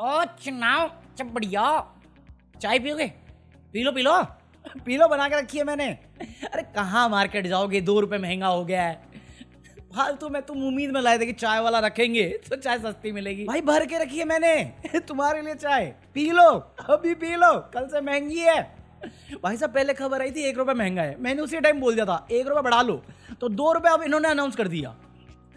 ओ चुनाव सब बढ़िया। चाय पियोगे? P low P low P low, बना के रखी है मैंने। अरे कहाँ मार्केट जाओगे, 2 रुपए महंगा हो गया है। फालतू में तुम उम्मीद में लाए थे कि चाय वाला रखेंगे तो चाय सस्ती मिलेगी। भाई भर के रखी है मैंने तुम्हारे लिए चाय, पी लो अभी पी लो, कल से महंगी है। भाई साहब पहले खबर आई थी 1 रुपए महंगा है, मैंने उसी टाइम बोल दिया था 1 रुपए बढ़ा लो, तो 2 रुपए अब इन्होंने अनाउंस कर दिया।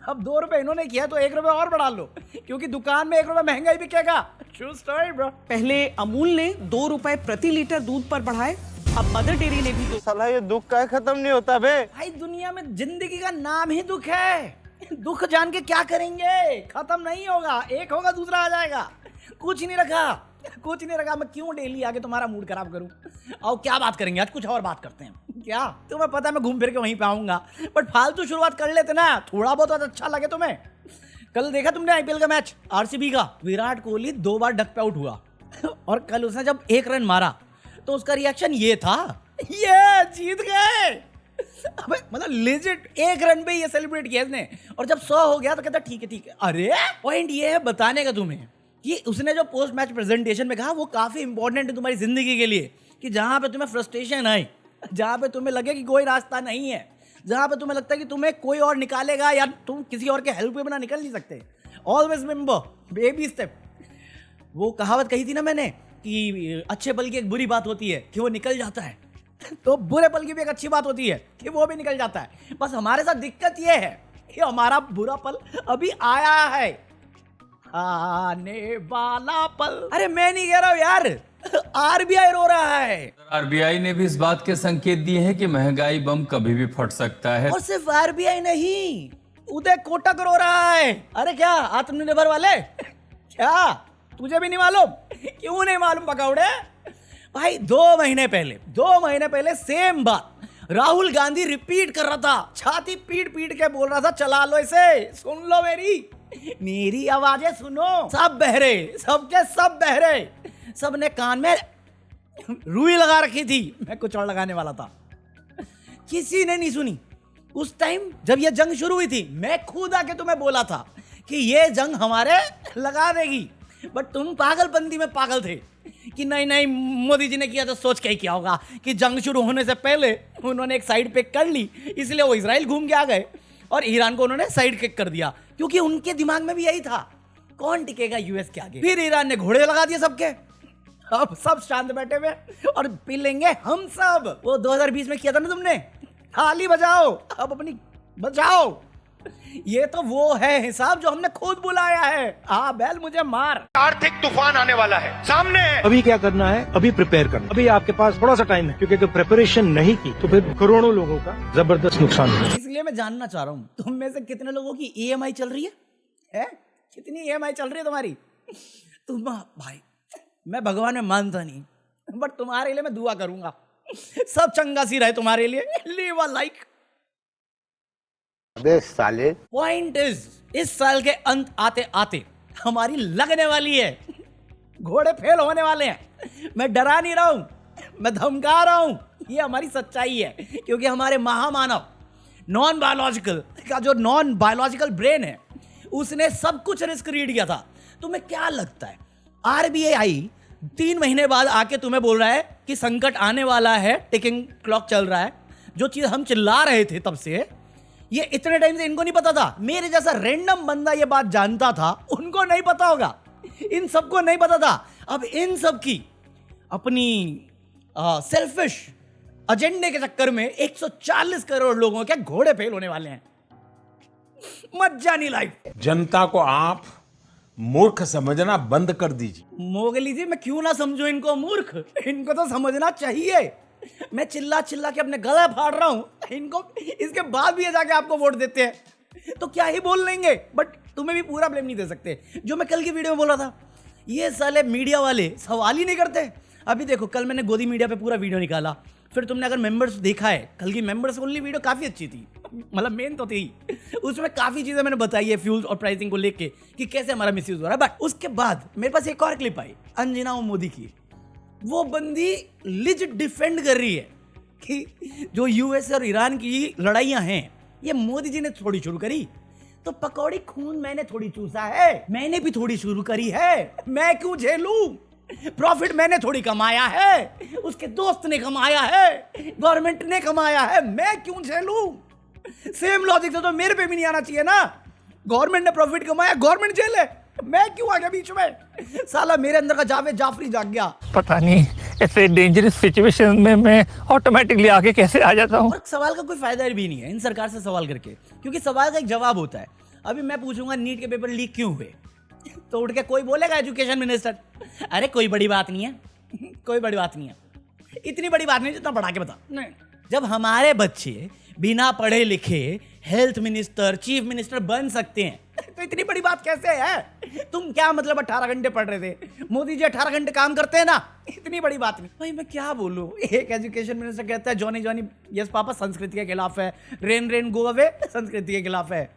अब 2 रुपए इन्होंने किया तो 1 रुपए और बढ़ा लो, क्योंकि दुकान में 1 रुपए महंगा ही बिकेगा। True story bro. पहले अमूल ने 2 रुपए प्रति लीटर दूध पर बढ़ाए, अब मदर डेयरी ने भी साला ये दुख का खत्म नहीं होता बे। भाई दुनिया में जिंदगी का नाम ही दुख है, दुख जान के क्या करेंगे, खत्म नहीं होगा, एक होगा दूसरा आ जाएगा। कुछ नहीं रखा, कुछ नहीं रखा। मैं क्यों डेली आके तुम्हारा मूड खराब करूं? और क्या बात करेंगे आज, कुछ और बात करते हैं क्या? तुम्हें पता है मैं घूम फिर के वहीं पे आऊंगा, बट फालतू शुरुआत कर लेते ना, थोड़ा बहुत अच्छा लगे तुम्हें। कल देखा तुमने आईपीएल का मैच आरसीबी का? विराट कोहली 2 बार डक पे आउट हुआ और कल उसने जब 1 रन मारा तो उसका रिएक्शन ये था, ये जीत गए। अबे मतलब लेजिट 1 रन पे ये सेलिब्रेट किया इसने, और जब 100 हो गया तो कहता ठीक है। अरे पॉइंट ये है बताने का तुम्हें कि उसने जो पोस्ट मैच प्रेजेंटेशन में कहा वो काफी इंपॉर्टेंट है तुम्हारी जिंदगी के लिए, कि जहां पे तुम्हें फ्रस्ट्रेशन आए, जहां पे तुम्हें लगे कि कोई रास्ता नहीं है, जहां पे तुम्हें लगता है कि तुम्हें कोई और निकालेगा या तुम किसी और के हेल्प के बिना निकल नहीं सकते, ऑलवेज रिमेंबर बेबी स्टेप। वो कहावत कही थी ना मैंने कि अच्छे पल की एक बुरी बात होती है कि वो निकल जाता है, तो बुरे पल की भी एक अच्छी बात होती है कि वो भी निकल जाता है। बस हमारे साथ दिक्कत ये है कि हमारा बुरा पल अभी आया है, आने वाला पल। अरे मैं नहीं कह रहा हूं यार, आरबीआई रो रहा है। आरबीआई ने भी इस बात के संकेत दिए हैं कि महंगाई बम कभी भी फट सकता है। और सिर्फ आरबीआई नहीं, उदय कोटक रो रहा है। अरे क्या आत्मनिर्भर वाले, क्या तुझे भी नहीं मालूम? क्यों नहीं मालूम पकौड़े? भाई 2 महीने पहले सेम बात राहुल गांधी रिपीट कर रहा था, छाती पीट पीट के बोल रहा था चला लो इसे, सुन लो मेरी आवाजें सुनो। सब बहरे, सबके सब बहरे, सबने कान में रुई लगा रखी थी, मैं कुछ और लगाने वाला था, किसी ने नहीं सुनी। उस टाइम जब ये जंग शुरू हुई थी मैं खुद आके तुम्हें बोला था कि ये जंग हमारे लगा देगी, बट तुम पागलपंती में पागल थे कि नहीं मोदी जी ने किया तो सोच के ही किया होगा कि जंग शुरू होने से पहले उन्होंने एक साइड पिक कर ली, इसलिए वो इजराइल घूम के आ गए और ईरान को उन्होंने साइड किक कर दिया, क्योंकि उनके दिमाग में भी यही था कौन टिकेगा यूएस के आगे। फिर ईरान ने घोड़े लगा दिए सबके, अब सब शांत बैठे हुए और पी लेंगे हम सब। वो 2020 में किया था ना तुमने, थाली बजाओ अब अपनी बजाओ। ये तो वो है हिसाब जो हमने खुद बुलाया है। हाँ बैल मुझे मार। आर्थिक तूफान आने वाला है, सामने है। अभी क्या करना है? अभी प्रिपेयर करना। अभी आपके पास थोड़ा सा टाइम है, क्योंकि अगर प्रिपरेशन नहीं की तो फिर करोड़ों लोगों का जबरदस्त नुकसान होगा। इसलिए मैं जानना चाह रहा हूँ तुम में से कितने लोगों की ईएमआई चल रही है? कितनी ईएमआई चल रही है तुम्हारी? तुम भाई मैं भगवान में मानता नहीं, बट तुम्हारे लिए मैं दुआ करूंगा सब चंगा सी रहे तुम्हारे लिए। Leave a like. साले पॉइंट इज इस साल के अंत आते आते हमारी लगने वाली है, घोड़े फेल होने वाले हैं। मैं डरा नहीं रहा हूं, मैं धमका रहा हूं, ये हमारी सच्चाई है, क्योंकि हमारे महामानव नॉन बायोलॉजिकल का जो नॉन बायोलॉजिकल ब्रेन है उसने सब कुछ रिस्क रीड किया था। तुम्हें क्या लगता है आरबीआई 3 महीने बाद आके तुम्हें बोल रहा है कि संकट आने वाला है, टिकिंग क्लॉक चल रहा है? जो चीज हम चिल्ला रहे थे तब से, ये इतने टाइम से इनको नहीं पता था? मेरे जैसा रैंडम बंदा ये बात जानता था, उनको नहीं पता होगा, इन सबको नहीं पता था। अब इन सब की अपनी सेल्फिश एजेंडे के चक्कर में 140 करोड़ लोगों के घोड़े फेल होने वाले हैं। मज्जा नहीं लाइफ। जनता को आप मूर्ख समझना बंद कर दीजिए। मोगली जी मैं क्यों ना समझूं इनको मूर्ख, इनको तो समझना चाहिए। मैं चिल्ला चिल्ला के अपने गला फाड़ रहा हूं, इनको इसके बाद भी ये जाके आपको वोट देते हैं तो क्या ही बोल लेंगे, बट तुम्हें भी पूरा ब्लेम नहीं दे सकते। जो मैं कल की वीडियो में बोला था, ये साले मीडिया वाले सवाल ही नहीं करते। अभी देखो कल मैंने गोदी मीडिया पे पूरा वीडियो निकाला, फिर तुमने अगर मेंबर्स देखा है, कल की मेंबर्स ओनली वीडियो काफी अच्छी थी, मतलब मेन तो थी, उसमें काफी चीजें मैंने बताई है फ्यूल और प्राइसिंग को लेके कि कैसे हमारा मिसयूज हो रहा है। बट उसके बाद मेरे पास एक और क्लिप आई अंजना मोदी की, वो बंदी लिजिट डिफेंड कर रही है कि जो यूएस और ईरान की लड़ाइयां हैं ये मोदी जी ने थोड़ी शुरू करी, तो पकौड़ी खून मैंने थोड़ी चूसा है, मैंने भी थोड़ी शुरू करी है, मैं क्यों झेलूं? प्रॉफिट मैंने थोड़ी कमाया है, उसके दोस्त ने कमाया है, गवर्नमेंट ने कमाया है, मैं क्यों झेलूं? सेम लॉजिक से तो मेरे पे भी नहीं आना चाहिए ना। गवर्नमेंट ने प्रॉफिट कमाया, गवर्नमेंट झेले, मैं क्यों आ गया बीच में? साला मेरे अंदर का जावेद जाफरी जाग गया। पता नहीं ऐसे डेंजरस सिचुएशन में मैं ऑटोमेटिकली आगे कैसे आ जाता हूँ। और सवाल का कोई फायदा भी नहीं है इन सरकार से सवाल करके, क्योंकि सवाल का एक जवाब होता है। अभी मैं पूछूंगा नीट के पेपर लीक क्यों हुए, तो उठ के कोई बोलेगा एजुकेशन मिनिस्टर, अरे कोई बड़ी बात नहीं है, कोई बड़ी बात नहीं है, इतनी बड़ी बात नहीं जितना बढ़ा के बता। नहीं, जब हमारे बच्चे बिना पढ़े लिखे हेल्थ मिनिस्टर, चीफ मिनिस्टर बन सकते हैं, तो इतनी बड़ी बात कैसे है? तुम क्या मतलब 18 घंटे पढ़ रहे थे? मोदी जी 18 घंटे काम करते हैं ना, इतनी बड़ी बात नहीं। भाई मैं क्या बोलूं, एक एजुकेशन मिनिस्टर कहता है जॉनी जॉनी यस पापा संस्कृति के खिलाफ है, रेन रेन गो अवे संस्कृति के खिलाफ है।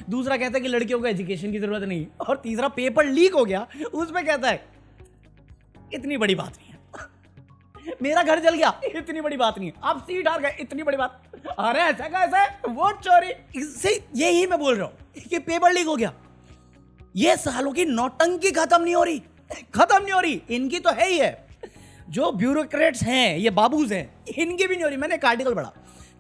दूसरा कहता है कि लड़कियों को एजुकेशन की जरूरत नहीं, और तीसरा पेपर लीक हो गया उसमें कहता है इतनी बड़ी बात नहीं है, मेरा घर जल गया इतनी बड़ी बात नहीं है, आप सीट हार गए इतनी बड़ी बात, अरे ऐसा कैसे, वोट चोरी। इससे यही मैं बोल रहा हूं कि पेपर लीक हो गया। ये सालों की नौटंकी खत्म नहीं हो रही, खत्म नहीं हो रही। इनकी तो है ही है, जो ब्यूरोक्रेट्स हैं, ये बाबूज हैं, इनकी भी नहीं हो रही। मैंने एक आर्टिकल पढ़ा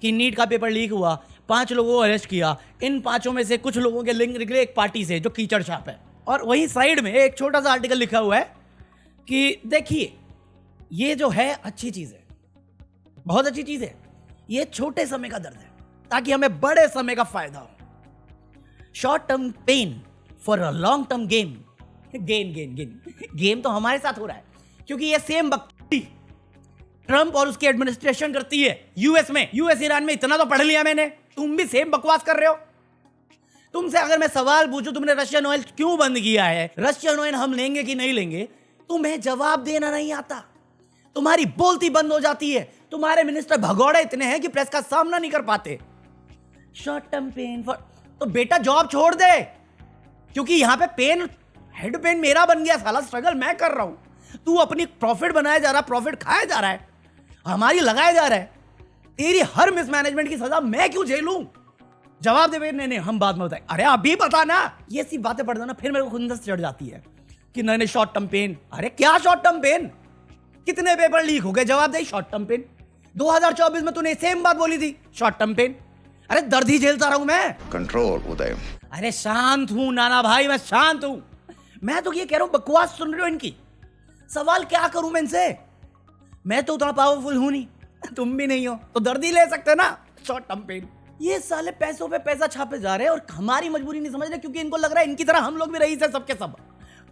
कि नीट का पेपर लीक हुआ, 5 लोगों को अरेस्ट किया, इन 5 में से कुछ लोगों के लिंक निकले एक पार्टी से जो कीचड़ छाप है। और वही साइड में एक छोटा सा आर्टिकल लिखा हुआ है कि देखिए ये जो है अच्छी चीज है, बहुत अच्छी चीज है, ये छोटे समय का दर्द है ताकि हमें बड़े समय का फायदा हो। Short term pain for a long term game, game तो हमारे साथ हो रहा है, क्योंकि ये सेम बकवास ट्रंप और उसकी एडमिनिस्ट्रेशन करती है यूएस में। यूएस ईरान में इतना तो पढ़ लिया मैंने, तुम भी सेम बकवास कर रहे हो। तुमसे अगर मैं सवाल पूछूं तुमने रशियन ऑयल क्यों बंद किया है, रशियन ऑयल हम लेंगे कि नहीं लेंगे, तुम्हें जवाब देना नहीं आता, तुम्हारी बोलती बंद हो जाती है। तुम्हारे मिनिस्टर भगौड़े इतने हैं कि प्रेस का सामना नहीं कर पाते। शॉर्ट टर्म पेन फॉर, तो बेटा जॉब छोड़ दे, क्योंकि यहां पे पेन, हेड पेन मेरा बन गया, साला स्ट्रगल मैं कर रहा हूं, तू अपनी प्रॉफिट बनाया जा रहा, प्रॉफिट खाया जा रहा है, हमारी लगाया जा रहा है। तेरी हर मिसमैनेजमेंट की सजा मैं क्यों झेलूं? जवाब दे। नहीं हम बाद में बताएं। अरे अभी पता ना, ये सी बातें पढ़ दो ना, फिर मेरे को खुंदस चढ़ जाती है कि नहीं शॉर्ट टर्म पेन। अरे क्या शॉर्ट टर्म पेन, कितने पेपर लीक हो गए, जवाब दे। शॉर्ट टर्म पेन 2024 में तूने सेम बात बोली थी, शॉर्ट टर्म पेन। अरे दर्द ही झेलता रहूं मैं। कंट्रोल उदय। अरे शांत हूं नाना भाई, मैं शांत हूं। मैं तो ये कह रहा हूं बकवास सुन रहे हो इनकी, सवाल क्या करूं मैं इनसे? मैं तो उतना पावरफुल हूं नहीं, तुम भी नहीं हो, तो दर्द ही ले सकते ना, शॉर्ट टर्म पेन। ये साले पैसों पे पैसा छापे जा रहे हैं और हमारी मजबूरी नहीं समझ रहे, क्योंकि इनको लग रहा है इनकी तरह हम लोग भी रईस है, सबके सब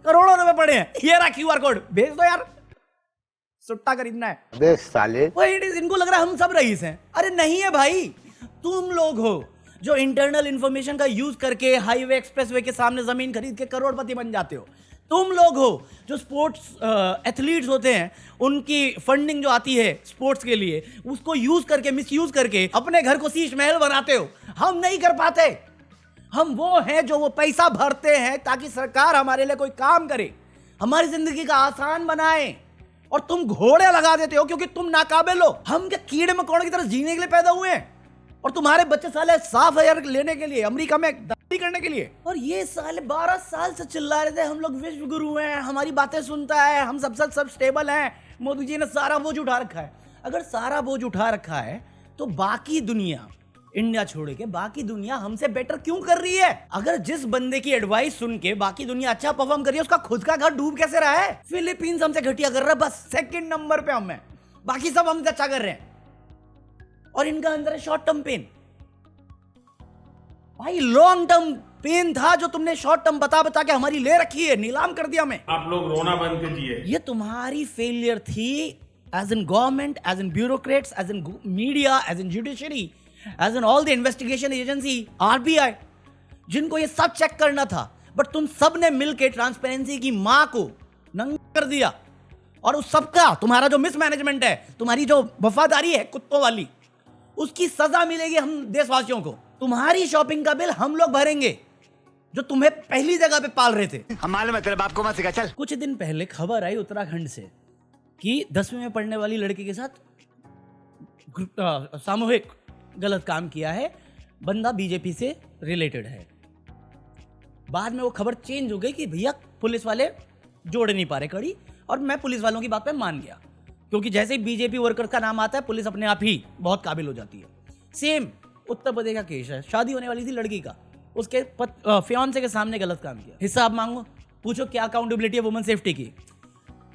करोड़ों रुपए पड़े हैं। ये रहा QR कोड, भेज दो यार, सुट्टा खरीदना है। अबे साले, इनको लग रहा है हम सब रईस हैं। अरे नहीं है भाई, तुम लोग हो जो इंटरनल इंफॉर्मेशन का यूज करके हाईवे एक्सप्रेसवे के सामने जमीन खरीद के करोड़पति बन जाते हो। तुम लोग हो जो स्पोर्ट्स एथलीट्स होते हैं, उनकी फंडिंग जो आती है स्पोर्ट्स के लिए, उसको यूज करके, मिसयूज करके अपने घर को शीश महल बनाते हो। हम नहीं कर पाते। हम वो हैं जो वो पैसा भरते हैं ताकि सरकार हमारे लिए कोई काम करे, हमारी जिंदगी का आसान बनाए, और तुम घोड़े लगा देते हो क्योंकि तुम नाकाबिल हो। हम क्या कीड़े मकोड़ों की तरह जीने के लिए पैदा हुए हैं, और तुम्हारे बच्चे साले 7,000 लेने के लिए अमेरिका में दाढ़ी करने के लिए। और ये साले 12 साल से चिल्ला रहे थे हम लोग विश्व गुरु हैं, हमारी बातें सुनता है, हम सब स्टेबल हैं, मोदी जी ने सारा बोझ उठा रखा है। अगर सारा बोझ उठा रखा है तो बाकी दुनिया, इंडिया छोड़ के बाकी दुनिया हमसे बेटर क्यों कर रही है? अगर जिस बंदे की एडवाइस सुन के बाकी दुनिया अच्छा परफॉर्म कर रही है, उसका खुद का घर डूब कैसे रहा है? फिलीपींस हमसे घटिया कर रहा है, बस सेकंड नंबर पे हम हैं, बाकी सब हमसे अच्छा कर रहे हैं, और इनका अंदर है शॉर्ट टर्म पेन। भाई लॉन्ग टर्म पेन था जो तुमने शॉर्ट टर्म बता बता के हमारी ले रखी है, नीलाम कर दिया हमें। आप लोग रोना बंद कीजिए। ये तुम्हारी फेलियर थी as in government, as in bureaucrats, as in media, as in judiciary, as in all the investigation agency, RBI, जिनको ये सब चेक करना था। बट तुम सब ने मिलकर ट्रांसपेरेंसी की मां को नंगा कर दिया, और उस सबका तुम्हारा जो मिसमैनेजमेंट है, तुम्हारी जो वफादारी है कुत्तों वाली, उसकी सजा मिलेगी हम देशवासियों को। तुम्हारी शॉपिंग का बिल हम लोग भरेंगे जो तुम्हें पहली जगह पे पाल रहे थे। हम मालूम है, तेरे बाप को मत सिखा, चल। कुछ दिन पहले खबर आई उत्तराखंड से कि 10वीं में पढ़ने वाली लड़की के साथ सामूहिक गलत काम किया है, बंदा बीजेपी से रिलेटेड है। बाद में वो खबर चेंज हो गई कि भैया पुलिस वाले जोड़ नहीं पा रहे कड़ी, और मैं पुलिस वालों की बात पे मान गया, क्योंकि जैसे ही बीजेपी वर्कर का नाम आता है पुलिस अपने आप ही बहुत काबिल हो जाती है। सेम उत्तर प्रदेश का केस है, शादी होने वाली थी लड़की का, उसके फियांसे के सामने गलत काम किया, हिसाब मांगो, पूछो क्या अकाउंटेबिलिटी है वुमेन सेफ्टी की।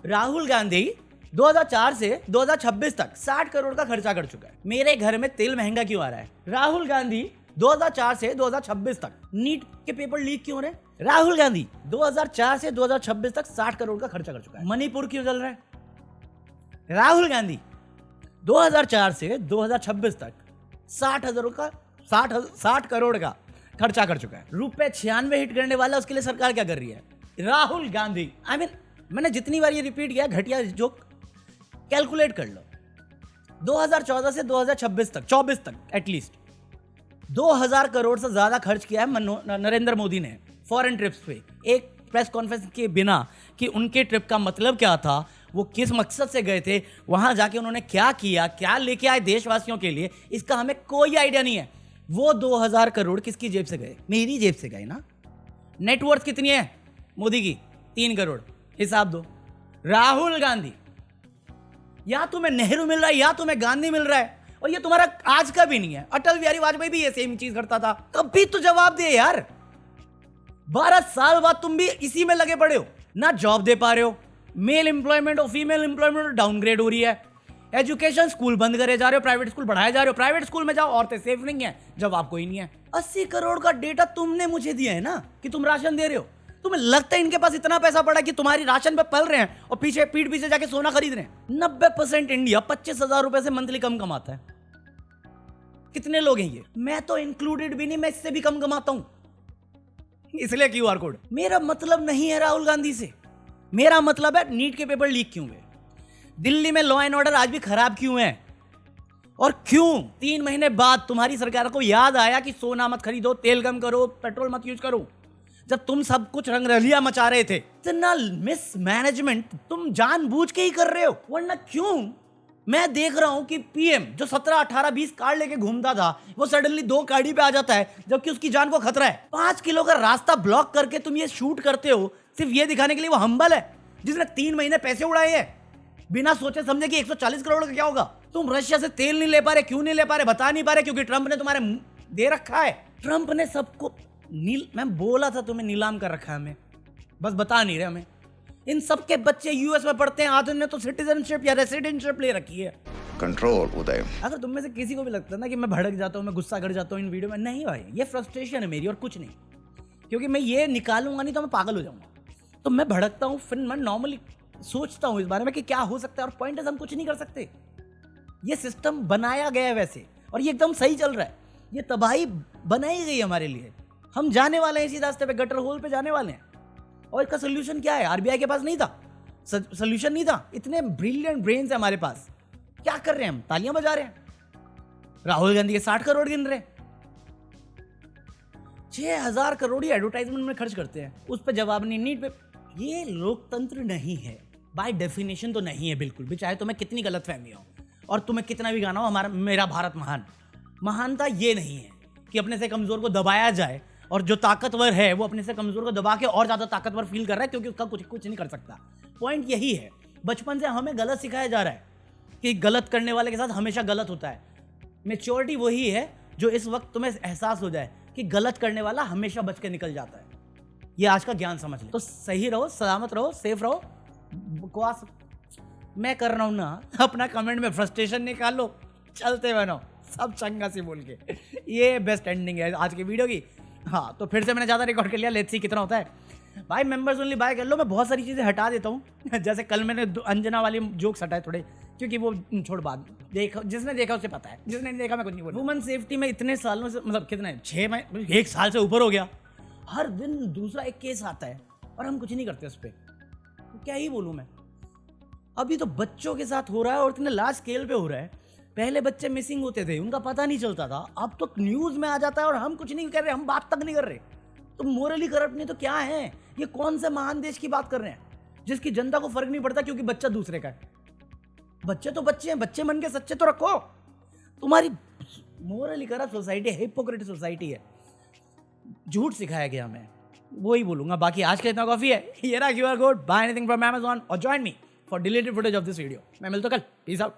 राहुल गांधी 2004 से 2026 तक 60 करोड़ का खर्चा कर चुका है। मेरे घर में तेल महंगा क्यों आ रहा है? राहुल गांधी 2004 से 2026 तक नीट के पेपर लीक क्यों हो रहे हैं? राहुल गांधी 2004 से 2026 तक 60 करोड़ का खर्चा कर चुका है। मणिपुर क्यों जल रहा है? राहुल गांधी 2004 से 2026 तक 60 करोड़ का खर्चा कर चुका है। रुपए 96 हिट करने वाला, उसके लिए सरकार क्या कर रही है? राहुल गांधी। मैंने जितनी बार ये रिपीट किया, घटिया जोक, कैलकुलेट कर लो। 2014 से 2026 तक, 24 तक एटलीस्ट 2000 करोड़ से ज्यादा खर्च किया है नरेंद्र मोदी ने फॉरेन ट्रिप्स पे। एक प्रेस कॉन्फ्रेंस के बिना कि उनके ट्रिप का मतलब क्या था, वो किस मकसद से गए थे, वहां जाके उन्होंने क्या किया, क्या लेके आए देशवासियों के लिए, इसका हमें कोई आइडिया नहीं है। वो 2000 करोड़ किसकी जेब से गए? मेरी जेब से गए ना। नेटवर्थ कितनी है मोदी की? 3 करोड़। हिसाब दो। राहुल गांधी, या तुम्हें नेहरू मिल रहा है या तुम्हें गांधी मिल रहा है, और ये तुम्हारा आज का भी नहीं है। अटल बिहारी वाजपेयी भी ये सेम चीज करता था। कभी तो जवाब दे यार। 12 साल बाद तुम भी इसी में लगे पड़े हो, ना जॉब दे पा रहे हो, मेल एम्प्लॉयमेंट और फीमेल एम्प्लॉयमेंट डाउनग्रेड हो रही है, एजुकेशन स्कूल बंद करे जा रहे हो, प्राइवेट स्कूल बढ़ाए जा रहे हो, प्राइवेट स्कूल में जाओ औरतें सेफ नहीं है, जवाब कोई नहीं है। 80 करोड़ का डेटा तुमने मुझे दिया है ना कि तुम राशन दे रहे हो। तुम्हें लगता है इनके पास इतना पैसा पड़ा कि तुम्हारी राशन पे पल रहे हैं और पीठ पीछे जाके सोना खरीद रहे हैं? 90% इंडिया 25,000 रुपए से मंथली कम कमाता है। कितने लोग हैं ये? मैं तो इंक्लूडेड भी नहीं, मैं इससे भी कम कमाता हूं, इसलिए QR कोड। मेरा मतलब नहीं है राहुल गांधी से, मेरा मतलब है नीट के पेपर लीक क्यों हुए, दिल्ली में लॉ एंड ऑर्डर आज भी खराब क्यों है, और क्यों 3 महीने बाद तुम्हारी सरकार को याद आया कि सोना मत खरीदो, तेल कम करो, पेट्रोल मत यूज करो, जब तुम सब कुछ रंगरलिया मचा रहे थे। इतना मिसमैनेजमेंट तुम जानबूझ के ही कर रहे हो, वरना क्यों? मैं देख रहा हूं कि पीएम जो 17, 18, 20 कार्ड लेके घूमता था, वो सडनली 2 गाड़ी पे आ जाता है, जबकि उसकी जान को खतरा है। 5 किलो का रास्ता ब्लॉक करके तुम ये शूट करते हो सिर्फ ये दिखाने के लिए वो हम्बल है जिसने 3 महीने पैसे उड़ाए हैं बिना सोचे समझे कि 140 करोड़ का क्या होगा। तुम रशिया से तेल नहीं ले पा रहे, क्यों नहीं ले पा रहे? बता नहीं पा रहे क्योंकि ट्रंप ने तुम्हारे दे रखा है। ट्रंप ने सबको मैं बोला था तुम्हें नीलाम कर रखा है, हमें बस बता नहीं रहे हमें। इन सबके बच्चे यूएस में पढ़ते हैं, आधे ने तो सिटीजनशिप या रेसिडेंटशिप ले रखी है। कंट्रोल उदय। अगर तुम में से किसी को भी लगता है ना कि मैं भड़क जाता हूँ, मैं गुस्सा कर जाता हूँ इन वीडियो में, नहीं भाई, ये फ्रस्ट्रेशन है मेरी और कुछ नहीं, क्योंकि मैं ये निकालूंगा नहीं तो मैं पागल हो जाऊंगा। तो मैं भड़कता हूँ, फिर मैं नॉर्मली सोचता हूँ इस बारे में कि क्या हो सकता है, और पॉइंट है हम कुछ नहीं कर सकते। ये सिस्टम बनाया गया है वैसे, और ये एकदम सही चल रहा है। ये तबाही बनाई गई हमारे लिए, हम जाने वाले हैं इसी रास्ते पे, गटर होल पे जाने वाले हैं। और इसका सोल्यूशन क्या है? आरबीआई के पास नहीं था, सोल्यूशन नहीं था। इतने ब्रिलियंट ब्रेन्स है हमारे पास, क्या कर रहे हैं हम? तालियां बजा रहे हैं। राहुल गांधी के 60 करोड़ गिन रहे हैं, 6000 करोड़ ही एडवर्टाइजमेंट में खर्च करते हैं, उस पर जवाब नहीं। नीट पे ये लोकतंत्र नहीं है, बाय डेफिनेशन तो नहीं है बिल्कुल भी, चाहे तुम्हें कितनी गलतफहमी हो और तुम्हें कितना भी गाना हो हमारा मेरा भारत महान। महानता ये नहीं है कि अपने से कमजोर को दबाया जाए, और जो ताकतवर है वो अपने से कमजोर को दबा के और ज्यादा ताकतवर फील कर रहा है क्योंकि उसका कुछ नहीं कर सकता। पॉइंट यही है, बचपन से हमें गलत सिखाया जा रहा है कि गलत करने वाले के साथ हमेशा गलत होता है। मैच्योरिटी वही है जो इस वक्त तुम्हें एहसास हो जाए कि गलत करने वाला हमेशा बच के निकल जाता है। ये आज का ज्ञान समझ ले। तो सही रहो, सलामत रहो, सेफ रहो। बकवास मैं कर रहा हूं ना, अपना कमेंट में फ्रस्ट्रेशन निकाल लो, चलते बनो सब चंगा सी बोल के। ये बेस्ट एंडिंग है आज की वीडियो की। हाँ, तो फिर से मैंने ज़्यादा रिकॉर्ड कर लिया, लेट्स सी कितना होता है। भाई मेंबर्स ओनली बाय कर लो, मैं बहुत सारी चीज़ें हटा देता हूँ जैसे कल मैंने अंजना वाली जोक्स हटाए थोड़े, क्योंकि वो छोड़ बाद देखा, जिसने देखा उसे पता है, जिसने नहीं देखा मैं कुछ नहीं बोलूँ। वुमेन सेफ्टी में इतने सालों से, मतलब कितने 6 महीने 1 साल से ऊपर हो गया, हर दिन दूसरा एक केस आता है और हम कुछ नहीं करते उस पर, तो क्या ही बोलूँ मैं। अभी तो बच्चों के साथ हो रहा है और इतने लार्ज स्केल पे हो रहा है। पहले बच्चे मिसिंग होते थे, उनका पता नहीं चलता था, अब तो न्यूज़ में आ जाता है और हम कुछ नहीं कर रहे, हम बात तक नहीं कर रहे। तो मोरली करप्ट नहीं तो क्या है? ये कौन से महान देश की बात कर रहे हैं जिसकी जनता को फर्क नहीं पड़ता क्योंकि बच्चा दूसरे का है। बच्चे तो बच्चे हैं, बच्चे मन के सच्चे तो रखो। तुम्हारी मोरली करप्ट सोसाइटी है, हिपोक्रेट सोसाइटी है, झूठ सिखाया गया हमें। वो ही बोलूंगा। बाकी आज का इतना कॉफी है, ये रहा QR code, buy anything from Amazon और join me for deleted footage of this video. मैं मिलता हूं कल, पीस आउट।